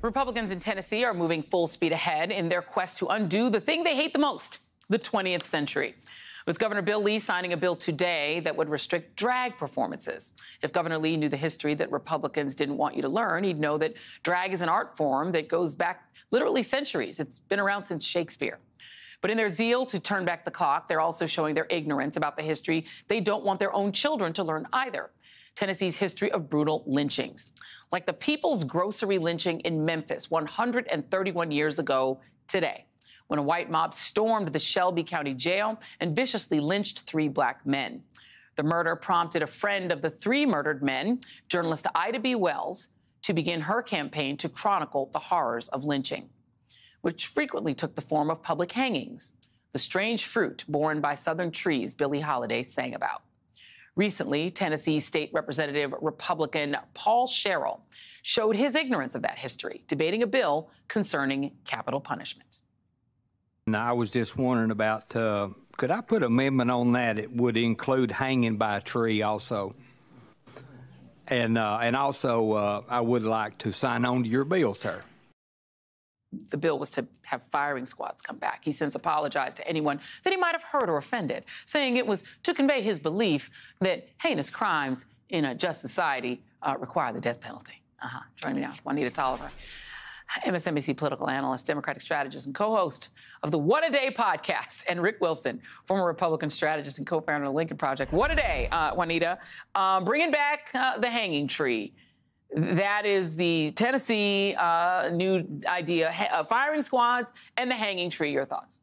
Republicans in Tennessee are moving full speed ahead in their quest to undo the thing they hate the most, the 20th century. With Governor Bill Lee signing a bill today that would restrict drag performances. If Governor Lee knew the history that Republicans didn't want you to learn, he'd know that drag is an art form that goes back literally centuries. It's been around since Shakespeare. But in their zeal to turn back the clock, they're also showing their ignorance about the history they don't want their own children to learn either. Tennessee's history of brutal lynchings, like the People's Grocery lynching in Memphis 131 years ago today, when a white mob stormed the Shelby County Jail and viciously lynched 3 black men. The murder prompted a friend of the 3 murdered men, journalist Ida B. Wells, to begin her campaign to chronicle the horrors of lynching, which frequently took the form of public hangings, the strange fruit borne by Southern trees Billie Holiday sang about. Recently, Tennessee State Representative Republican Paul Sherrill showed his ignorance of that history, debating a bill concerning capital punishment. And I was just wondering about, could I put an amendment on that? It would include hanging by a tree also. And also, I would like to sign on to your bill, sir. The bill was to have firing squads come back. He since apologized to anyone that he might have hurt or offended, saying it was to convey his belief that heinous crimes in a just society require the death penalty. Joining me now, Juanita Tolliver, MSNBC political analyst, Democratic strategist, and co-host of the What a Day podcast, and Rick Wilson, former Republican strategist and co-founder of the Lincoln Project. What a day, Juanita. Bringing back the hanging tree. That is the Tennessee new idea, firing squads and the hanging tree. Your thoughts?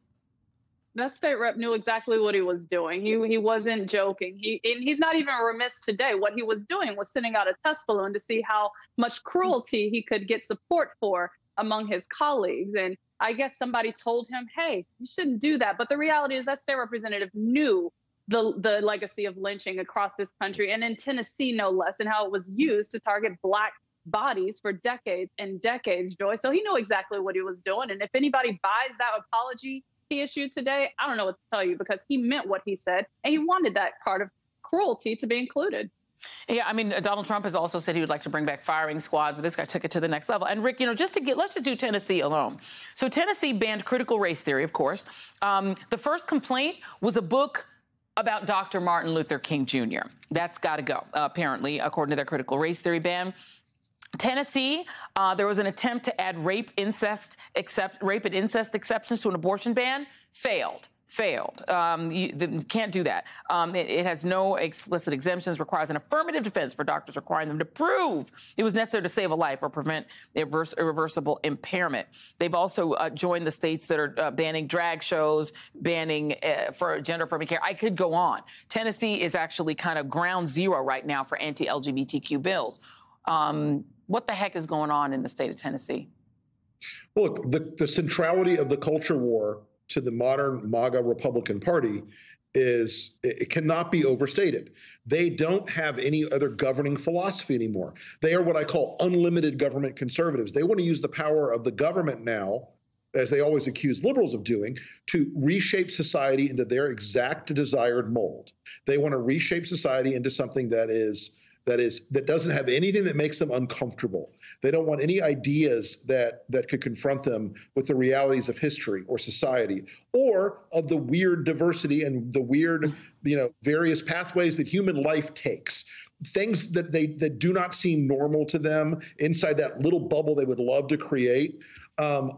That state rep knew exactly what he was doing. He wasn't joking. He's not even remiss today. What he was doing was sending out a test balloon to see how much cruelty he could get support for among his colleagues. And I guess somebody told him, hey, you shouldn't do that. But the reality is that state representative knew the legacy of lynching across this country, and in Tennessee, no less, and how it was used to target black bodies for decades and decades, Joy. So he knew exactly what he was doing. And if anybody buys that apology he issued today, I don't know what to tell you, because he meant what he said, and he wanted that part of cruelty to be included. Yeah, I mean, Donald Trump has also said he would like to bring back firing squads, but this guy took it to the next level. And Rick, let's just do Tennessee alone. So Tennessee banned critical race theory, of course. The first complaint was a book about Dr. Martin Luther King Jr. That's got to go, apparently, according to their critical race theory ban. Tennessee, there was an attempt to add rape and incest exceptions to an abortion ban. Failed. You can't do that. It has no explicit exemptions, requires an affirmative defense for doctors, requiring them to prove it was necessary to save a life or prevent irreversible impairment. They've also joined the states that are banning drag shows, banning for gender-affirming care. I could go on. Tennessee is actually kind of ground zero right now for anti-LGBTQ bills. What the heck is going on in the state of Tennessee? Well, look, the centrality of the culture war to the modern MAGA Republican Party it cannot be overstated. They don't have any other governing philosophy anymore. They are what I call unlimited government conservatives. They want to use the power of the government now, as they always accuse liberals of doing, to reshape society into their exact desired mold. They want to reshape society into something that doesn't have anything that makes them uncomfortable. They don't want any ideas that could confront them with the realities of history or society, or of the weird diversity and the weird, various pathways that human life takes. Things that do not seem normal to them inside that little bubble they would love to create.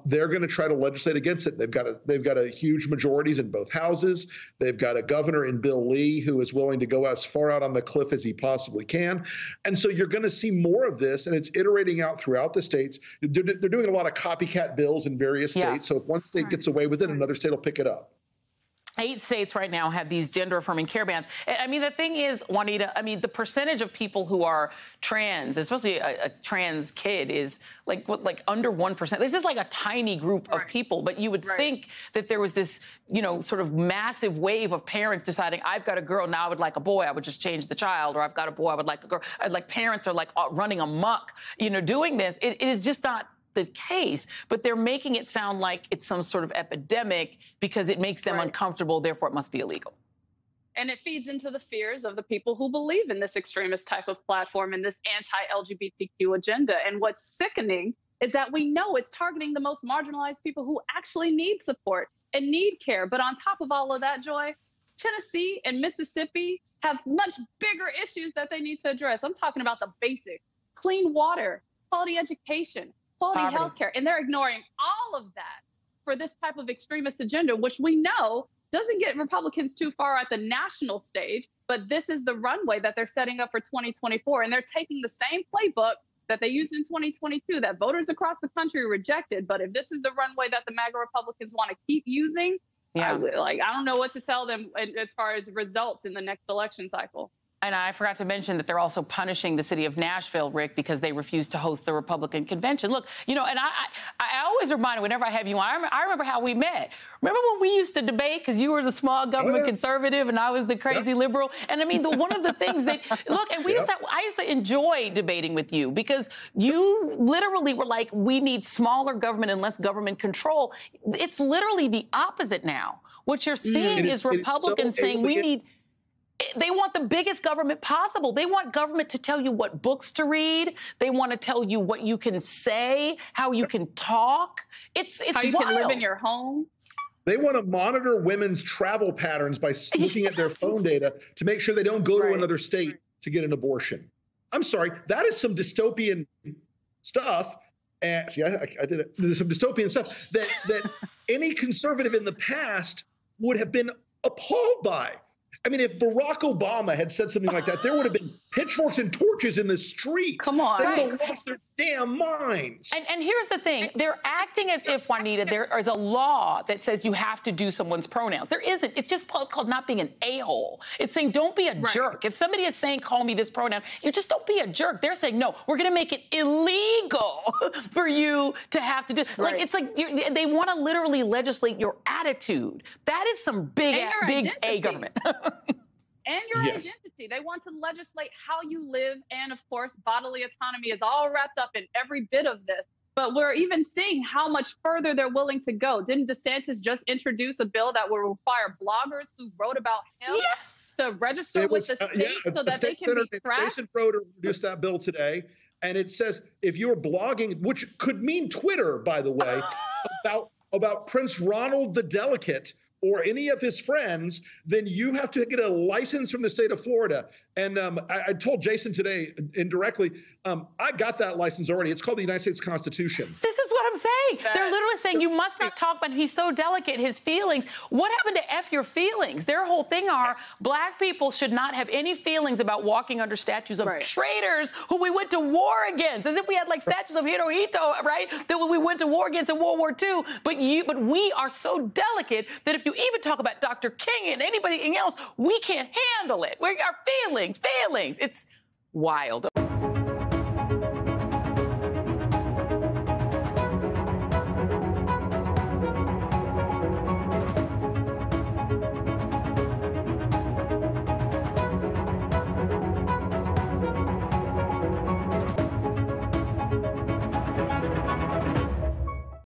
They're going to try to legislate against it. They've got a huge majorities in both houses. They've got a governor in Bill Lee who is willing to go as far out on the cliff as he possibly can. And so you're going to see more of this, and it's iterating out throughout the states. They're doing a lot of copycat bills in various states. So if one state gets away with it, another state will pick it up. 8 states right now have these gender-affirming care bans. I mean, the thing is, Juanita, the percentage of people who are trans, especially a trans kid, is like under 1%. This is like a tiny group of people, but you would think that there was this, sort of massive wave of parents deciding, I've got a girl, now I would like a boy, I would just change the child, or I've got a boy, I would like a girl. Like parents are like running amok, doing this. It is just not the case, but they're making it sound like it's some sort of epidemic because it makes them uncomfortable, therefore it must be illegal. And it feeds into the fears of the people who believe in this extremist type of platform and this anti-LGBTQ agenda. And what's sickening is that we know it's targeting the most marginalized people who actually need support and need care. But on top of all of that, Joy, Tennessee and Mississippi have much bigger issues that they need to address. I'm talking about the basic: clean water, quality education, quality health care. And they're ignoring all of that for this type of extremist agenda, which we know doesn't get Republicans too far at the national stage. But this is the runway that they're setting up for 2024. And they're taking the same playbook that they used in 2022 that voters across the country rejected. But if this is the runway that the MAGA Republicans want to keep using, I don't know what to tell them as far as results in the next election cycle. And I forgot to mention that they're also punishing the city of Nashville, Rick, because they refused to host the Republican convention. Look, and I always remind whenever I have you on, I remember how we met. Remember when we used to debate because you were the small government conservative and I was the crazy liberal? And I mean, one of the things that, look, and I used to enjoy debating with you because you literally were like, we need smaller government and less government control. It's literally the opposite now. What you're seeing is Republicans saying we need... They want the biggest government possible. They want government to tell you what books to read. They want to tell you what you can say, how you can talk. It's how you wild. Can live in your home. They want to monitor women's travel patterns by looking at their phone data to make sure they don't go to another state to get an abortion. I'm sorry, that is some dystopian stuff. And see, I did it. There's some dystopian stuff that any conservative in the past would have been appalled by. I mean, if Barack Obama had said something like that, there would have been pitchforks and torches in the street. Come on. They would have lost their damn minds. And here's the thing. They're acting as if, Juanita, there is a law that says you have to do someone's pronouns. There isn't. It's just called not being an a-hole. It's saying don't be a jerk. If somebody is saying call me this pronoun, you just don't be a jerk. They're saying, no, we're going to make it illegal for you to have to do. Like, it's like they want to literally legislate your attitude. That is some big A government. And your identity. They want to legislate how you live. And of course, bodily autonomy is all wrapped up in every bit of this. But we're even seeing how much further they're willing to go. Didn't DeSantis just introduce a bill that will require bloggers who wrote about him to register with the state so that they can be tracked? Jason Broder introduced that bill today. And it says if you're blogging, which could mean Twitter, by the way, about Prince Ronald the Delicate, or any of his friends, then you have to get a license from the state of Florida. And I told Jason today indirectly, I got that license already. It's called the United States Constitution. This is what I'm saying. They're literally saying you must not talk about he's so delicate, his feelings. What happened to F your feelings? Their whole thing are black people should not have any feelings about walking under statues of traitors who we went to war against, as if we had like statues of Hirohito, right? That we went to war against in World War II. But we are so delicate that if you even talk about Dr. King and anybody else, we can't handle it. Our feelings. It's wild.